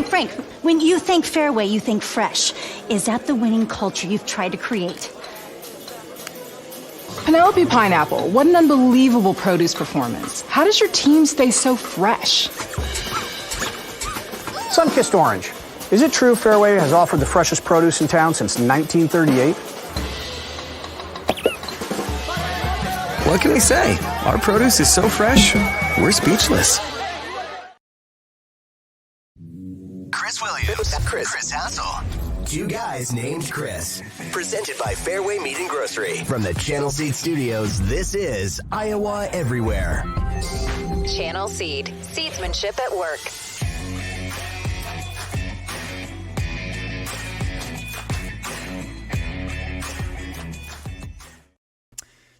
Frank, when you think Fareway, you think fresh. Is that the winning culture you've tried to create? Penelope Pineapple, what an unbelievable produce performance. How does your team stay so fresh? Sun-kissed orange. Is it true Fareway has offered the freshest produce in town since 1938? What can we say? Our produce is so fresh, we're speechless. Chris Williams, Chris Hassel. Two guys named Chris. Presented by Fareway Meat and Grocery. From the Channel Seed Studios, this is Iowa Everywhere. Channel Seed. Seedsmanship at work.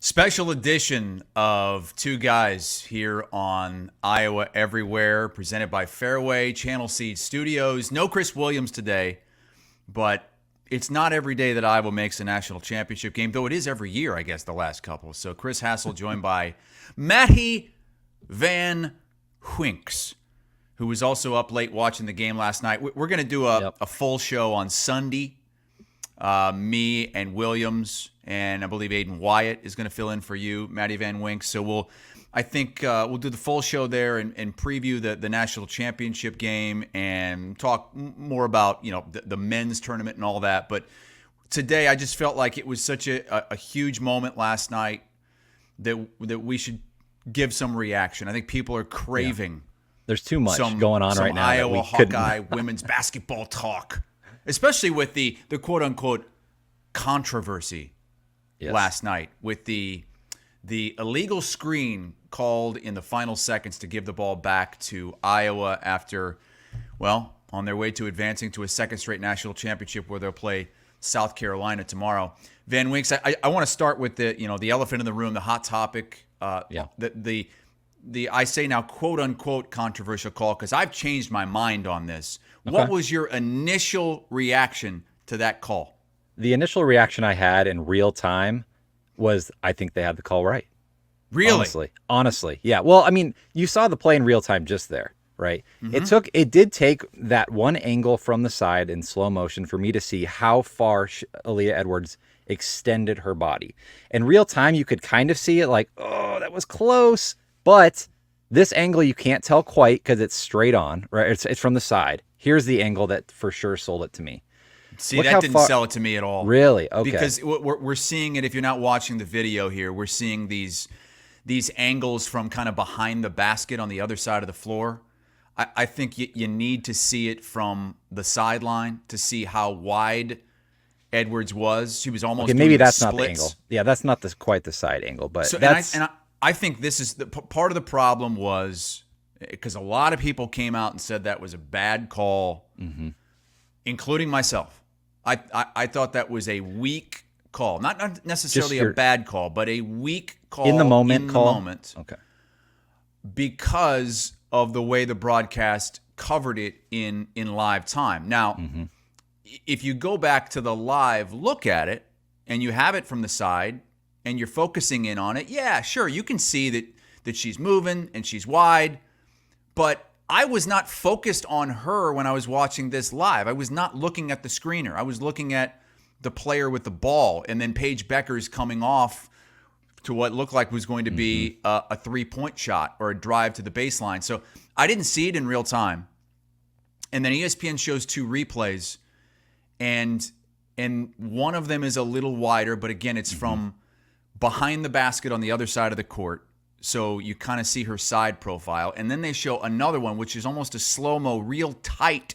Special edition of Two Guys here on Iowa Everywhere, presented by Fareway, Channel Seed Studios. No Chris Williams today, but it's not every day that Iowa makes a national championship game, though it is every year, I guess, the last couple. So Chris Hassel joined by Matty Van Winks, who was also up late watching the game last night. We're going to do a full show on Sunday. Me and Williams, and I believe Aiden Wyatt is going to fill in for you, Matty Van Winks. So we'll do the full show there and preview the national championship game and talk more about the men's tournament and all that. But today, I just felt like it was such a huge moment last night that we should give some reaction. I think people are craving. There's too much going on right now. Iowa Hawkeye women's basketball talk. Especially with the quote-unquote controversy last night with the illegal screen called in the final seconds to give the ball back to Iowa after, on their way to advancing to a second straight national championship where they'll play South Carolina tomorrow. Van Winks, I want to start with the elephant in the room, the hot topic, the I say now quote-unquote controversial call, because I've changed my mind on this. Okay. What was your initial reaction to that call? The initial reaction I had in real time was I think they had the call right. Really? Honestly. Yeah. Well, I mean, you saw the play in real time just there, right? Mm-hmm. It did take that one angle from the side in slow motion for me to see how far Aaliyah Edwards extended her body. In real time, you could kind of see it like, oh, that was close. But this angle you can't tell quite because it's straight on, right? It's from the side. Here's the angle that for sure sold it to me. See, that didn't sell it to me at all. Really? Okay. Because we're seeing it, if you're not watching the video here, we're seeing these angles from kind of behind the basket on the other side of the floor. I think you need to see it from the sideline to see how wide Edwards was. She was almost doing maybe that's splits. Not the angle. Yeah, that's not quite the side angle. But so, that's... I think this is part of the problem was because a lot of people came out and said that was a bad call, including myself. I thought that was a weak call, not necessarily a bad call, but a weak call in the moment. Okay, because of the way the broadcast covered it in live time. Now, if you go back to the live look at it and you have it from the side, and you're focusing in on it, yeah, sure, you can see that she's moving and she's wide, but I was not focused on her when I was watching this live. I was not looking at the screener. I was looking at the player with the ball, and then Paige Becker's coming off to what looked like was going to be a three-point shot or a drive to the baseline. So I didn't see it in real time. And then ESPN shows two replays, and one of them is a little wider, but again, it's from behind the basket on the other side of the court. So you kind of see her side profile. And then they show another one, which is almost a slow-mo, real tight,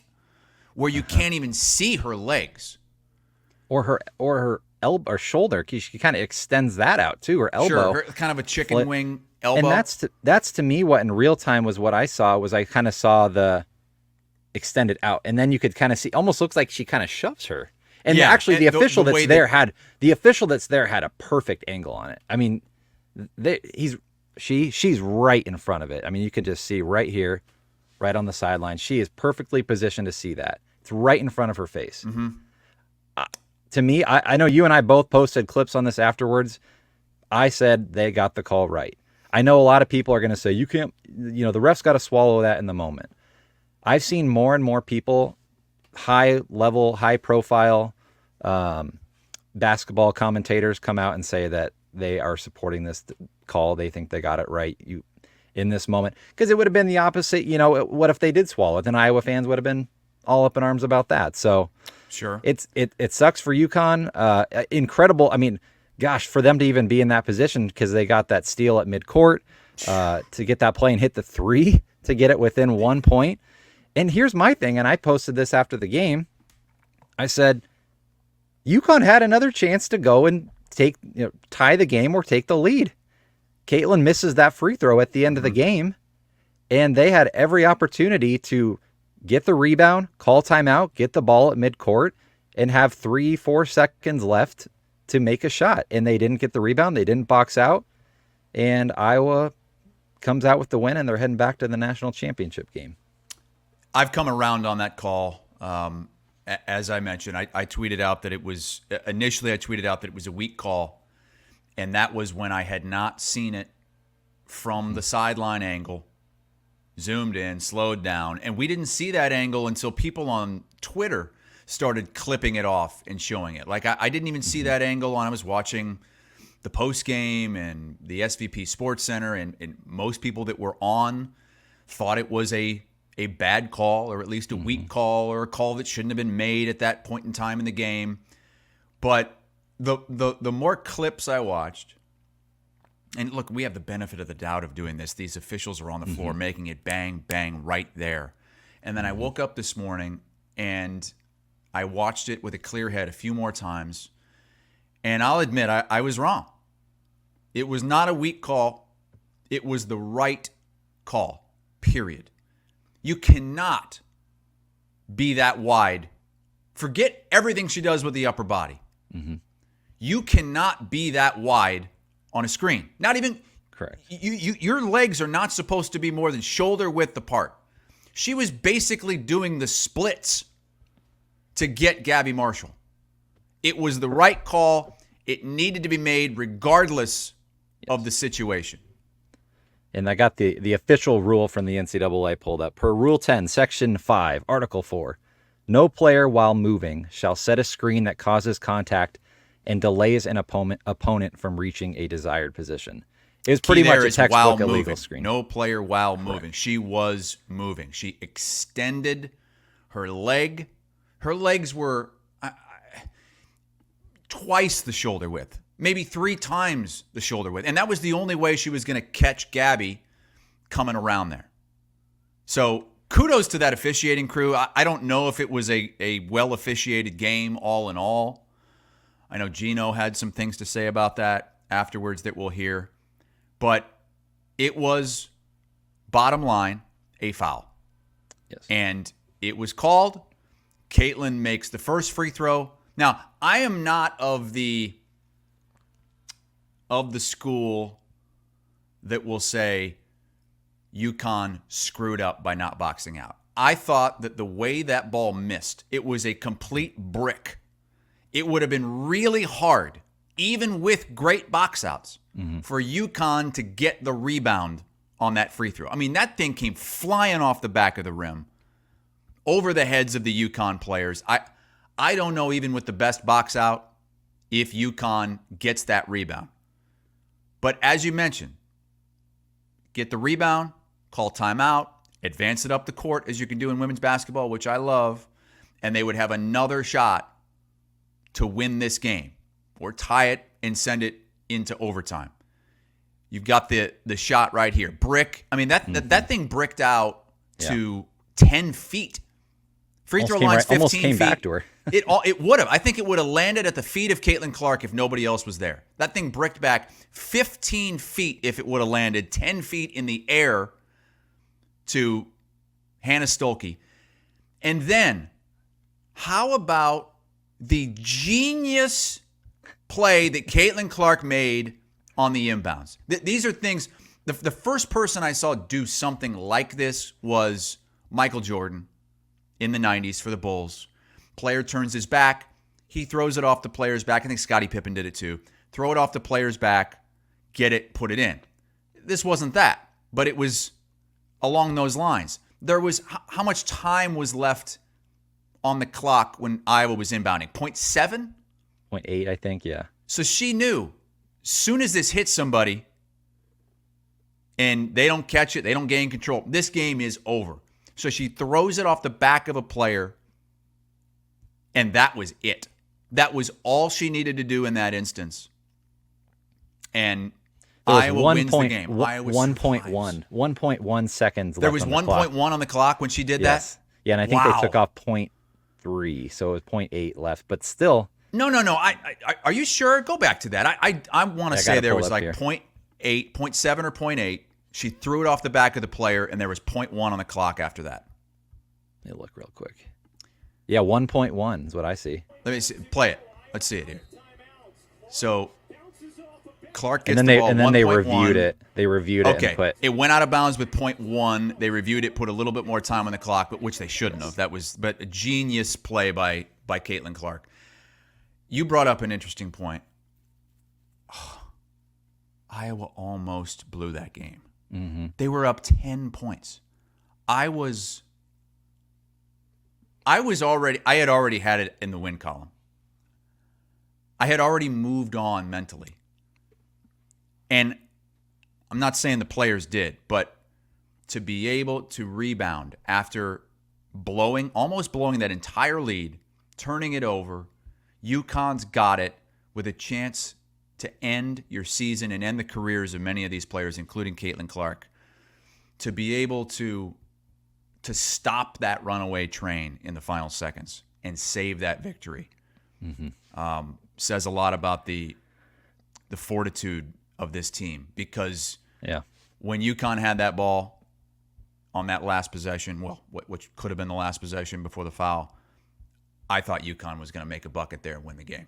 where you can't even see her legs. Or her elbow or shoulder. She kind of extends that out too, her elbow. Sure, kind of a chicken wing elbow. And that's to me what in real time was what I saw was I kind of saw the extended out. And then you could kind of see, almost looks like she kind of shoves her. And actually, the official that's there had a perfect angle on it. I mean, she's right in front of it. I mean, you can just see right here, right on the sideline. She is perfectly positioned to see that. It's right in front of her face. To me, I know you and I both posted clips on this afterwards. I said they got the call right. I know a lot of people are going to say you can't. The refs got to swallow that in the moment. I've seen more and more people, high level, high profile basketball commentators come out and say that they are supporting this call. They think they got it right in this moment, because it would have been the opposite. What if they did swallow it? Then Iowa fans would have been all up in arms about that. So sure, it sucks for UConn. Incredible. I mean, gosh, for them to even be in that position, because they got that steal at midcourt to get that play and hit the three to get it within 1 point. And here's my thing, and I posted this after the game. I said, UConn had another chance to go and tie the game or take the lead. Caitlin misses that free throw at the end of the game, and they had every opportunity to get the rebound, call timeout, get the ball at midcourt, and have 3-4 seconds left to make a shot. And they didn't get the rebound. They didn't box out. And Iowa comes out with the win, and they're heading back to the national championship game. I've come around on that call. As I mentioned, I tweeted out that it was initially a weak call, and that was when I had not seen it from the sideline angle, zoomed in, slowed down, and we didn't see that angle until people on Twitter started clipping it off and showing it. Like I didn't even see that angle when I was watching the post game and the SVP Sports Center, and most people that were on thought it was a bad call, or at least a weak call, or a call that shouldn't have been made at that point in time in the game. But the more clips I watched, and look, we have the benefit of the doubt of doing this. These officials are on the floor making it bang, bang right there. And then I woke up this morning and I watched it with a clear head a few more times. And I'll admit, I was wrong. It was not a weak call. It was the right call, period. You cannot be that wide. Forget everything she does with the upper body. You cannot be that wide on a screen. Not even correct. Your legs are not supposed to be more than shoulder width apart. She was basically doing the splits to get Gabby Marshall. It was the right call. It needed to be made regardless of the situation. And I got the official rule from the NCAA pulled up. Per Rule 10, Section 5, Article 4, no player while moving shall set a screen that causes contact and delays an opponent from reaching a desired position. It was pretty much a textbook illegal screen. No player while moving. She was moving. She extended her leg. Her legs were twice the shoulder width. Maybe 3 times the shoulder width. And that was the only way she was going to catch Gabby coming around there. So kudos to that officiating crew. I don't know if it was a well-officiated game all in all. I know Gino had some things to say about that afterwards that we'll hear. But it was, bottom line, a foul. Yes. And it was called. Caitlin makes the first free throw. Now, I am not of the school that will say UConn screwed up by not boxing out. I thought that the way that ball missed, it was a complete brick. It would have been really hard, even with great box outs, for UConn to get the rebound on that free throw. I mean, that thing came flying off the back of the rim over the heads of the UConn players. I don't know, even with the best box out, if UConn gets that rebound. But as you mentioned, get the rebound, call timeout, advance it up the court, as you can do in women's basketball, which I love, and they would have another shot to win this game or tie it and send it into overtime. You've got the shot right here. Brick. I mean, that thing bricked out to 10 feet. Free throw line's 15 almost came feet. Back to her. It would have. I think it would have landed at the feet of Caitlin Clark if nobody else was there. That thing bricked back 15 feet if it would have landed, 10 feet in the air to Hannah Stolke. And then, how about the genius play that Caitlin Clark made on the inbounds? These are things, the first person I saw do something like this was Michael Jordan in the 90s for the Bulls. Player turns his back. He throws it off the player's back. I think Scottie Pippen did it too. Throw it off the player's back, get it, put it in. This wasn't that, but it was along those lines. there was how much time was left on the clock when Iowa was inbounding? 0.7? 0.8, I think, yeah. So she knew, soon as this hits somebody and they don't catch it, they don't gain control, this game is over. So she throws it off the back of a player, and that was it. That was all she needed to do in that instance. And Iowa wins the game. 1.1 seconds left. There was on the 1.1 clock. on the clock when she did Yes. that? Yeah, and I think Wow. they took off 0.3, so it was 0.8 left. But still. No. Are you sure? Go back to that. I want to say there was like 0.8, 0.7 or 0.8. She threw it off the back of the player, and there was 0.1 on the clock after that. Let me look real quick. Yeah, 1.1 is what I see. Let me see. Play it. Let's see it here. So Clark gets And the then ball. they 1.1. reviewed it. They reviewed it Okay. and put. It went out of bounds with 0.1. They reviewed it, put a little bit more time on the clock, but which they shouldn't have. But a genius play by Caitlin Clark. You brought up an interesting point. Iowa almost blew that game. Mm-hmm. They were up 10 points. I had already had it in the win column. I had already moved on mentally. And I'm not saying the players did, but to be able to rebound after almost blowing that entire lead, turning it over, UConn's got it with a chance to end your season and end the careers of many of these players, including Caitlin Clark. To be able to stop that runaway train in the final seconds and save that victory says a lot about the fortitude of this team. Because when UConn had that ball on that last possession, which could have been the last possession before the foul, I thought UConn was going to make a bucket there and win the game.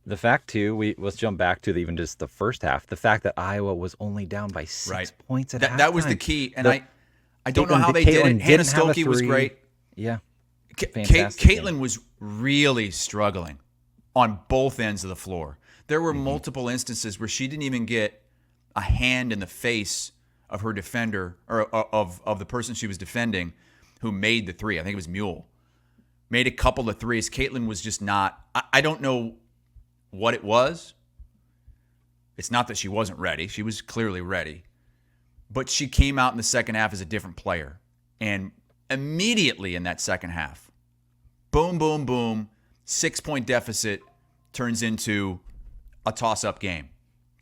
The fact, too, let's jump back to even just the first half. The fact that Iowa was only down by 6 points at halftime. That was the key. And I don't know how they did it. Hannah Stolke was great. Yeah. Fantastic Caitlin game. was really struggling on both ends of the floor. There were multiple instances where she didn't even get a hand in the face of her defender, or of the person she was defending, who made the three. I think it was Mule. Made a couple of threes. Caitlin was just not. I don't know what it was. It's not that she wasn't ready. She was clearly ready. But she came out in the second half as a different player. And immediately in that second half, boom, boom, boom, 6-point deficit turns into a toss-up game,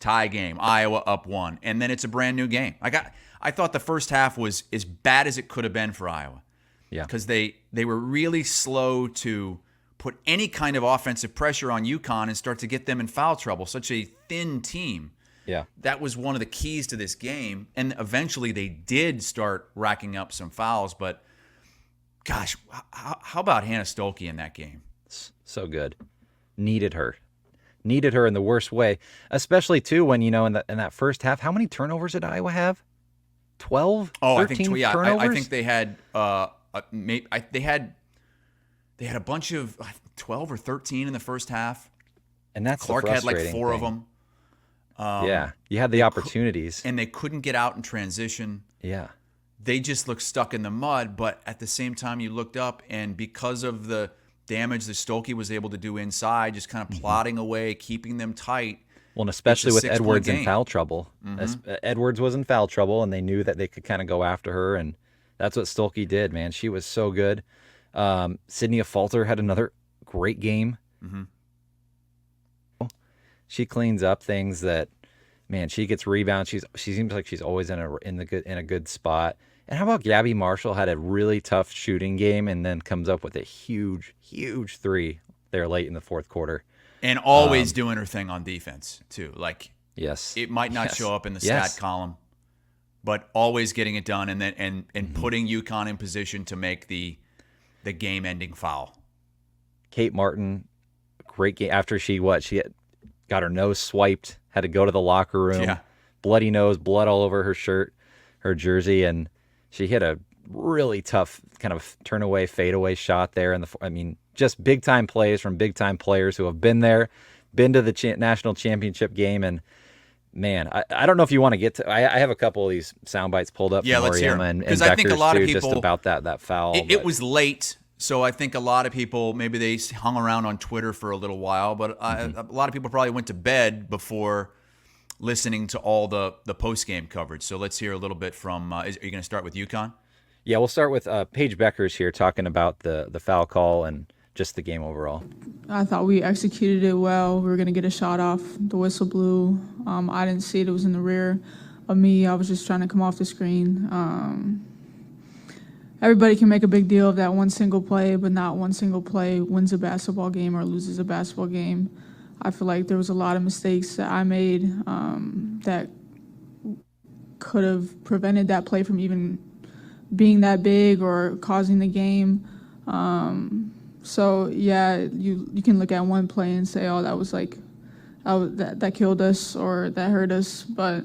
tie game, Iowa up 1, and then it's a brand new game. I thought the first half was as bad as it could have been for Iowa. Yeah. Because they were really slow to put any kind of offensive pressure on UConn and start to get them in foul trouble. Such a thin team. Yeah. That was one of the keys to this game. And eventually they did start racking up some fouls. But, gosh, how about Hannah Stolke in that game? So good. Needed her in the worst way. Especially, too, when, in that first half, how many turnovers did Iowa have? 12? Oh, 13 I think, yeah. turnovers? I think they had they had a bunch of 12 or 13 in the first half. And that's Clark the had like frustrating 4 of thing. them. Yeah, you had the opportunities. And they couldn't get out in transition. Yeah. They just looked stuck in the mud, but at the same time you looked up, and because of the damage that Stolke was able to do inside, just kind of plodding away, keeping them tight. Well, and especially with 6-point Edwards in game. foul trouble. Edwards was in foul trouble, and they knew that they could kind of go after her, and that's what Stolke did, man. She was so good. Sydney Falter had another great game. She cleans up things that, man, she gets rebounds. She seems like she's always in a good spot. And how about Gabby Marshall had a really tough shooting game and then comes up with a huge three there late in the fourth quarter. And always doing her thing on defense, too. Like, yes, it might not show up in the stat column, but always getting it done, and then putting UConn in position to make the game-ending foul. Kate Martin, great game. After she got her nose swiped, had to go to the locker room, bloody nose, blood all over her shirt, her jersey, and she hit a really tough kind of turn-away, fadeaway shot there. Just big-time plays from big-time players who have been there, been to the national championship game, and man, I don't know if you want to get to. I have a couple of these sound bites pulled up. Yeah, from let's hear Auriemma them. and I think a Beckers lot of too, people just about that foul. It was late, so I think a lot of people maybe they hung around on Twitter for a little while, but a lot of people probably went to bed before listening to all the post game coverage. So let's hear a little bit from. Are you going to start with UConn? Yeah, we'll start with Paige Beckers here talking about the foul call and just the game overall. I thought we executed it well. We were going to get a shot off. The whistle blew. I didn't see it. It was in the rear of me. I was just trying to come off the screen. Everybody can make a big deal of that one single play, but not one single play wins a basketball game or loses a basketball game. I feel like there was a lot of mistakes that I made that could have prevented that play from even being that big or causing the game. So yeah, you can look at one play and say, oh, that was like that killed us or that hurt us, but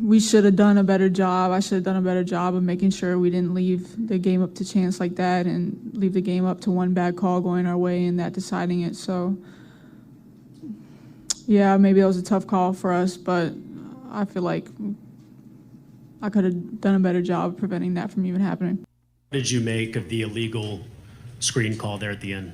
we should have done a better job. I should have done a better job of making sure we didn't leave the game up to chance like that and leave the game up to one bad call going our way and that deciding it. So yeah, maybe that was a tough call for us, but I feel like I could have done a better job of preventing that from even happening. What did you make of the illegal screen call there at the end?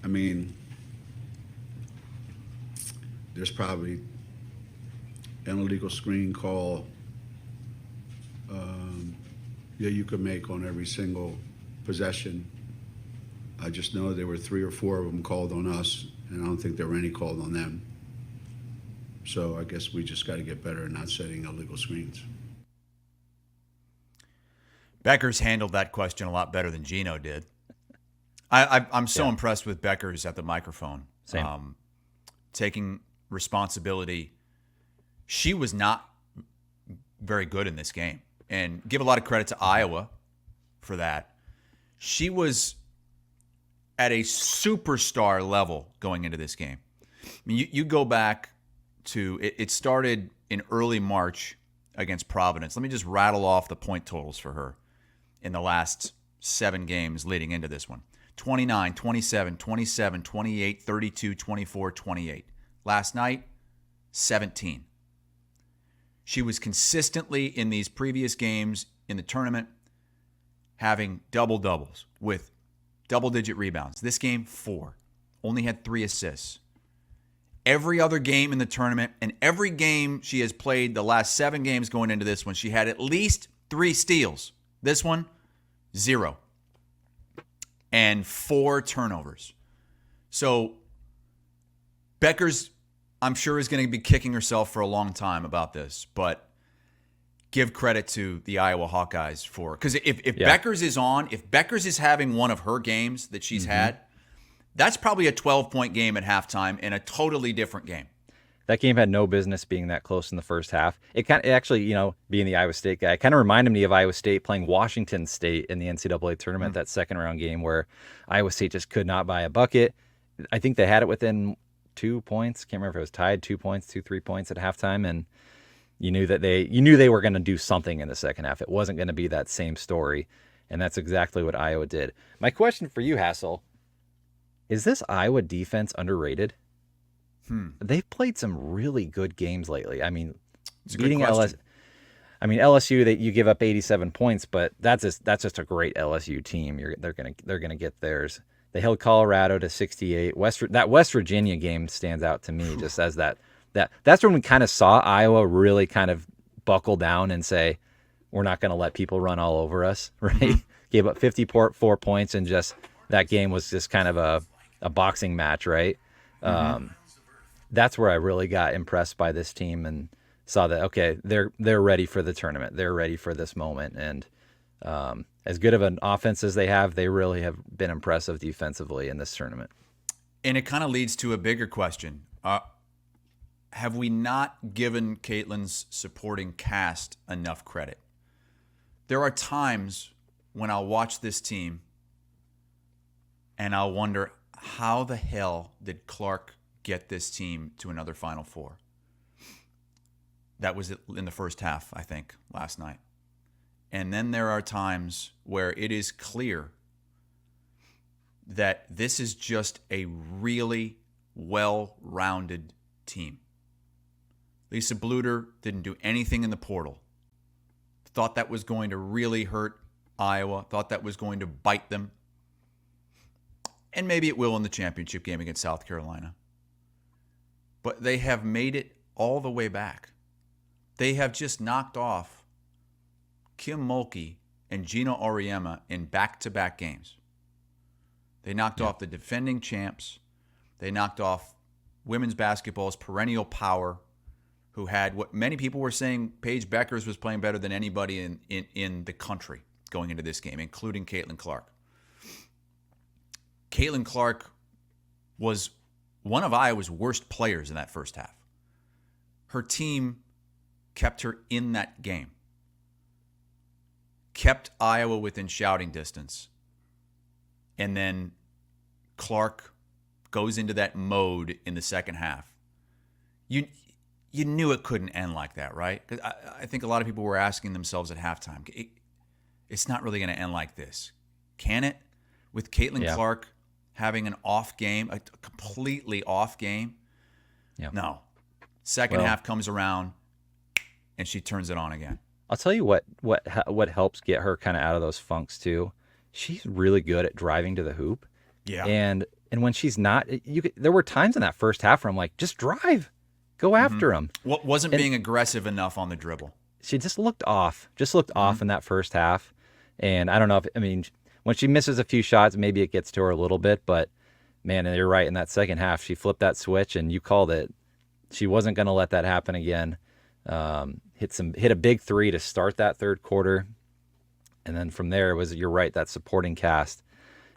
I mean, there's probably an illegal screen call you could make on every single possession. I just know there were 3 or 4 of them called on us, and I don't think there were any called on them. So I guess we just got to get better at not setting illegal screens. Beckers handled that question a lot better than Gino did. I'm so impressed with Beckers at the microphone. Same. Taking responsibility. She was not very good in this game. And give a lot of credit to Iowa for that. She was at a superstar level going into this game. I mean, you go back to, it started in early March against Providence. Let me just rattle off the point totals for her in the last 7 games leading into this one. 29, 27, 27, 28, 32, 24, 28. Last night, 17. She was consistently in these previous games in the tournament having double-doubles with double-digit rebounds. This game, 4. Only had 3 assists. Every other game in the tournament and every game she has played the last 7 games going into this one, she had at least 3 steals. This one, 0. And 4 turnovers. So Beckers, I'm sure, is going to be kicking herself for a long time about this, but give credit to the Iowa Hawkeyes for, because if Beckers is on, if Beckers is having one of her games that she's had, that's probably a 12-point game at halftime and a totally different game. That game had no business being that close in the first half. It actually, being the Iowa State guy, it kind of reminded me of Iowa State playing Washington State in the NCAA tournament, that second round game where Iowa State just could not buy a bucket. I think they had it within 2 points. Can't remember if it was tied 2 points, 2-3 points at halftime, and you knew they were going to do something in the second half. It wasn't going to be that same story, and that's exactly what Iowa did. My question for you, Hassel, is this Iowa defense underrated? They've played some really good games lately. I mean, beating LSU. I mean, LSU, that you give up 87 points, but that's just a great LSU team. They're gonna get theirs. They held Colorado to 68. That West Virginia game stands out to me just as that's when we kind of saw Iowa really kind of buckle down and say, we're not going to let people run all over us, right? Gave up 54 points, and just that game was just kind of a boxing match, right? That's where I really got impressed by this team and saw that, okay, they're ready for the tournament. They're ready for this moment. And as good of an offense as they have, they really have been impressive defensively in this tournament. And it kind of leads to a bigger question. Have we not given Caitlin's supporting cast enough credit? There are times when I'll watch this team and I'll wonder, how the hell did Clark get this team to another Final Four? That was in the first half, I think, last night. And then there are times where it is clear that this is just a really well-rounded team. Lisa Bluter didn't do anything in the portal. Thought that was going to really hurt Iowa. Thought that was going to bite them. And maybe it will in the championship game against South Carolina. But they have made it all the way back. They have just knocked off Kim Mulkey and Gina Auriemma in back-to-back games. They knocked off the defending champs. They knocked off women's basketball's perennial power, who had what many people were saying Paige Beckers was playing better than anybody in the country going into this game, including Caitlin Clark. Caitlin Clark was one of Iowa's worst players in that first half. Her team kept her in that game, kept Iowa within shouting distance, and then Clark goes into that mode in the second half. You knew it couldn't end like that, right? Because I think a lot of people were asking themselves at halftime, it's not really going to end like this. Can it? With Caitlin Clark having an off game, a completely off game? No. Second half comes around, and she turns it on again. I'll tell you what helps get her kind of out of those funks too. She's really good at driving to the hoop. Yeah. And when she's not, there were times in that first half where I'm like, just drive. Go after him. What wasn't being aggressive enough on the dribble? She just looked off. Off in that first half. And I don't know when she misses a few shots, maybe it gets to her a little bit. But man, and you're right. In that second half, she flipped that switch, and you called it. She wasn't going to let that happen again. Hit a big three to start that third quarter, and then from there you're right, that supporting cast.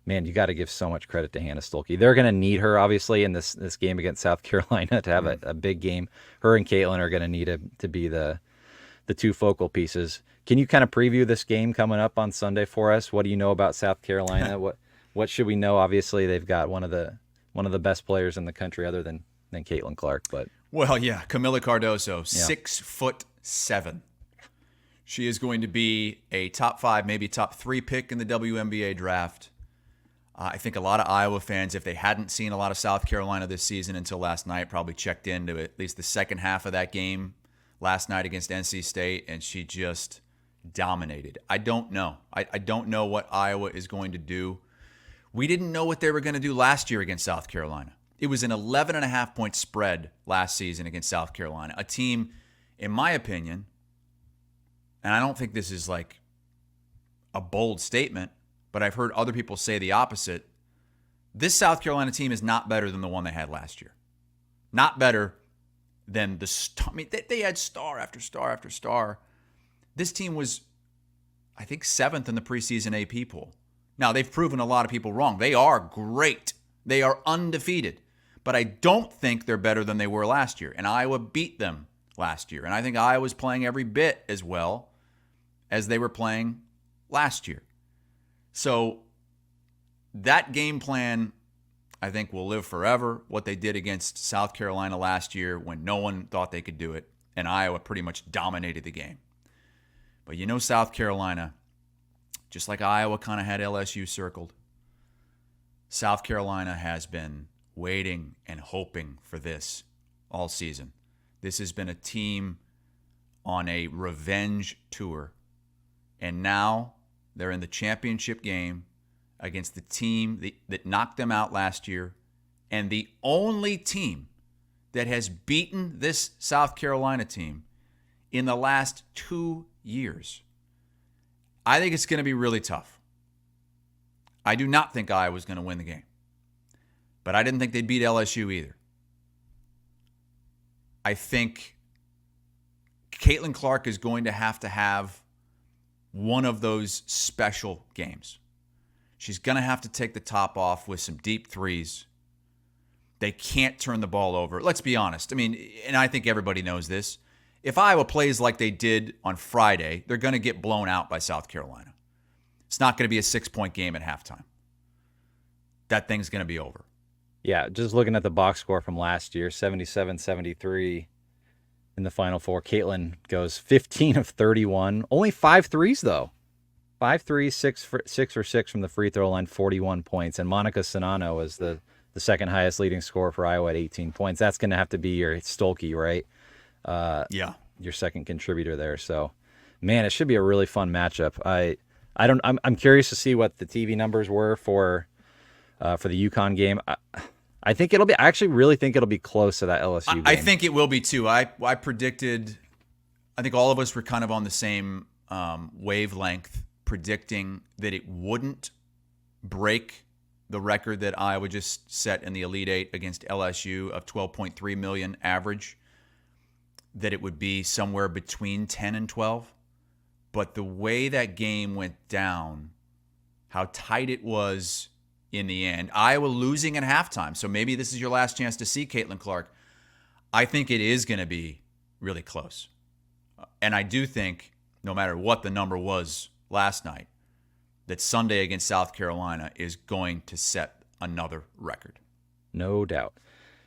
Man, you got to give so much credit to Hannah Stolke. They're going to need her, obviously, in this game against South Carolina to have a big game. Her and Caitlin are going to need to be the two focal pieces. Can you kind of preview this game coming up on Sunday for us? What do you know about South Carolina? What should we know? Obviously, they've got one of the best players in the country, other than Caitlin Clark. But Camila Cardoso, 6'7". She is going to be a top 5, maybe top 3 pick in the WNBA draft. I think a lot of Iowa fans, if they hadn't seen a lot of South Carolina this season until last night, probably checked into at least the second half of that game last night against NC State, and she just dominated. I don't know. I don't know what Iowa is going to do. We didn't know what they were going to do last year against South Carolina. It was an 11.5-point spread last season against South Carolina, a team, in my opinion, and I don't think this is like a bold statement, but I've heard other people say the opposite. This South Carolina team is not better than the one they had last year. Not better than the star. I mean, they had star after star after star. This team was, I think, 7th in the preseason AP poll. Now, they've proven a lot of people wrong. They are great. They are undefeated. But I don't think they're better than they were last year. And Iowa beat them last year. And I think Iowa's playing every bit as well as they were playing last year. So that game plan, I think, will live forever. What they did against South Carolina last year when no one thought they could do it, and Iowa pretty much dominated the game. But South Carolina, just like Iowa kind of had LSU circled, South Carolina has been waiting and hoping for this all season. This has been a team on a revenge tour, and now they're in the championship game against the team that knocked them out last year, and the only team that has beaten this South Carolina team in the last 2 years. I think it's going to be really tough. I do not think Iowa's going to win the game, but I didn't think they'd beat LSU either. I think Caitlin Clark is going to have one of those special games. She's going to have to take the top off with some deep threes. They can't turn the ball over. Let's be honest. I mean, and I think everybody knows this. If Iowa plays like they did on Friday, they're going to get blown out by South Carolina. It's not going to be a 6-point game at halftime. That thing's going to be over. Yeah, just looking at the box score from last year, 77-73. in the Final Four. Caitlin goes 15 of 31. Only 5 threes, though. 5 threes, 6 for 6 from the free throw line, 41 points. And Monica Sonano is the second highest leading scorer for Iowa at 18 points. That's going to have to be your Stolke, right? Yeah. Your second contributor there. So, man, it should be a really fun matchup. I'm curious to see what the TV numbers were for the UConn game. I actually really think it'll be close to that LSU game. I think it will be too. I predicted, I think all of us were kind of on the same wavelength, predicting that it wouldn't break the record that Iowa just set in the Elite Eight against LSU of 12.3 million average, that it would be somewhere between 10 and 12. But the way that game went down, how tight it was in the end, Iowa losing at halftime. So maybe this is your last chance to see Caitlin Clark. I think it is going to be really close. And I do think, no matter what the number was last night, that Sunday against South Carolina is going to set another record. No doubt.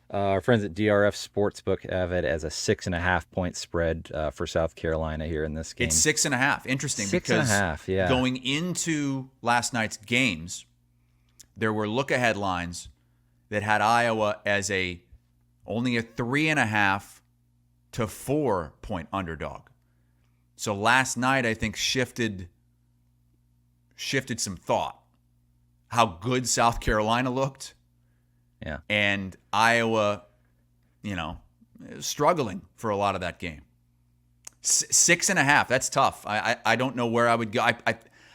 Our friends at DRF Sportsbook have it as a 6.5 point spread for South Carolina here in this game. It's 6.5. Interesting, 6.5, yeah. Going into last night's games, there were look-ahead lines that had Iowa as only a 3.5 to 4 point underdog. So last night, I think, shifted some thought. How good South Carolina looked. Yeah. And Iowa, struggling for a lot of that game. 6.5, that's tough. I don't know where I would go.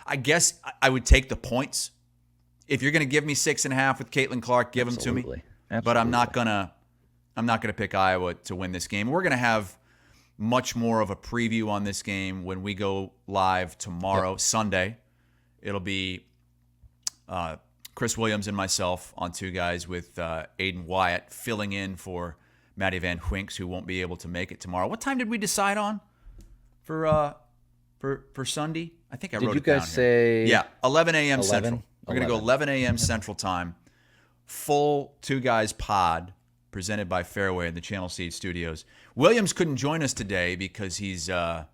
I guess I would take the points. If you're going to give me 6.5 with Caitlin Clark, give them to me. Absolutely. But I'm not gonna pick Iowa to win this game. We're gonna have much more of a preview on this game when we go live tomorrow, Sunday. It'll be Chris Williams and myself on Two Guys with Aiden Wyatt filling in for Maddie Van Winks, who won't be able to make it tomorrow. What time did we decide on for Sunday? I think I wrote it down. Did you guys say? Yeah, 11 a.m. 11? Central. We're going to go 11 a.m. Central Time. Full Two Guys pod presented by Fareway in the Channel Seed Studios. Williams couldn't join us today because he is at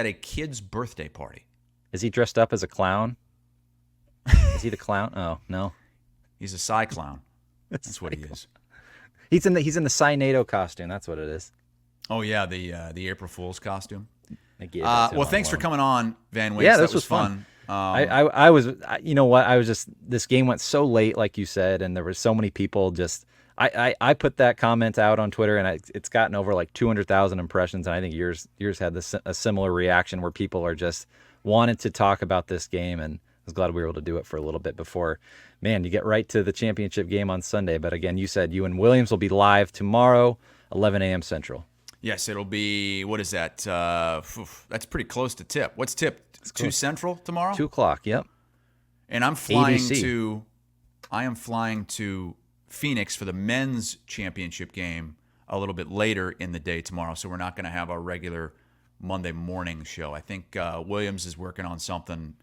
a kid's birthday party. Is he dressed up as a clown? Is he the clown? Oh, no. He's a Psy clown. That's what he is. He's in the Psy NATO costume. That's what it is. Oh yeah, the April Fool's costume. Well, thanks for coming on, Van Winks. Yeah, that was fun. I was, you know what? This game went so late, like you said, and there were so many people just. I put that comment out on Twitter, and it's gotten over like 200,000 impressions, and I think yours had a similar reaction where people are just wanted to talk about this game, and I was glad we were able to do it for a little bit before. Man, you get right to the championship game on Sunday, but again, you said you and Williams will be live tomorrow, 11 a.m. Central. Yes, it'll be, what is that? That's pretty close to tip. What's tip? 2 Central tomorrow? 2 o'clock, yep. And I'm flying to Phoenix for the men's championship game a little bit later in the day tomorrow, so we're not going to have our regular Monday morning show. I think Williams is working on something,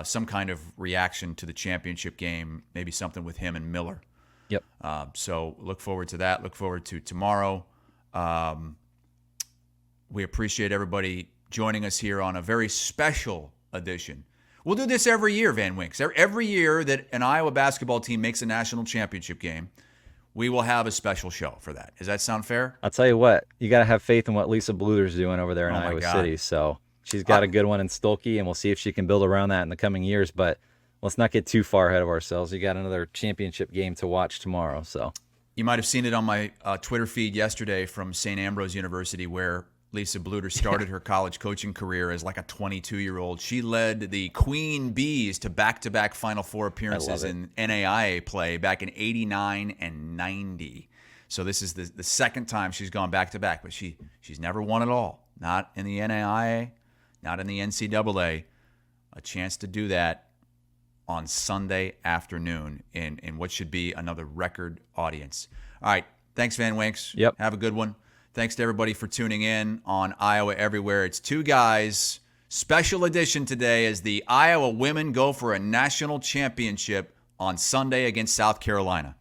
some kind of reaction to the championship game, maybe something with him and Miller. Yep. So look forward to that. Look forward to tomorrow. We appreciate everybody joining us here on a very special edition. We'll do this every year, Van Winks. Every year that an Iowa basketball team makes a national championship game, we will have a special show for that. Does that sound fair? I'll tell you what, you got to have faith in what Lisa Bluder's doing over there in Iowa City. So she's got a good one in Stolke, and we'll see if she can build around that in the coming years. But let's not get too far ahead of ourselves. You got another championship game to watch tomorrow. So you might have seen it on my Twitter feed yesterday from St. Ambrose University, where Lisa Bluder started her college coaching career as like a 22-year-old. She led the Queen Bees to back-to-back Final Four appearances in NAIA play back in 89 and 90. So this is the second time she's gone back-to-back, but she's never won it all. Not in the NAIA, not in the NCAA. A chance to do that on Sunday afternoon in what should be another record audience. All right, thanks, Van Winks. Yep. Have a good one. Thanks to everybody for tuning in on Iowa Everywhere. It's Two Guys, special edition today as the Iowa women go for a national championship on Sunday against South Carolina.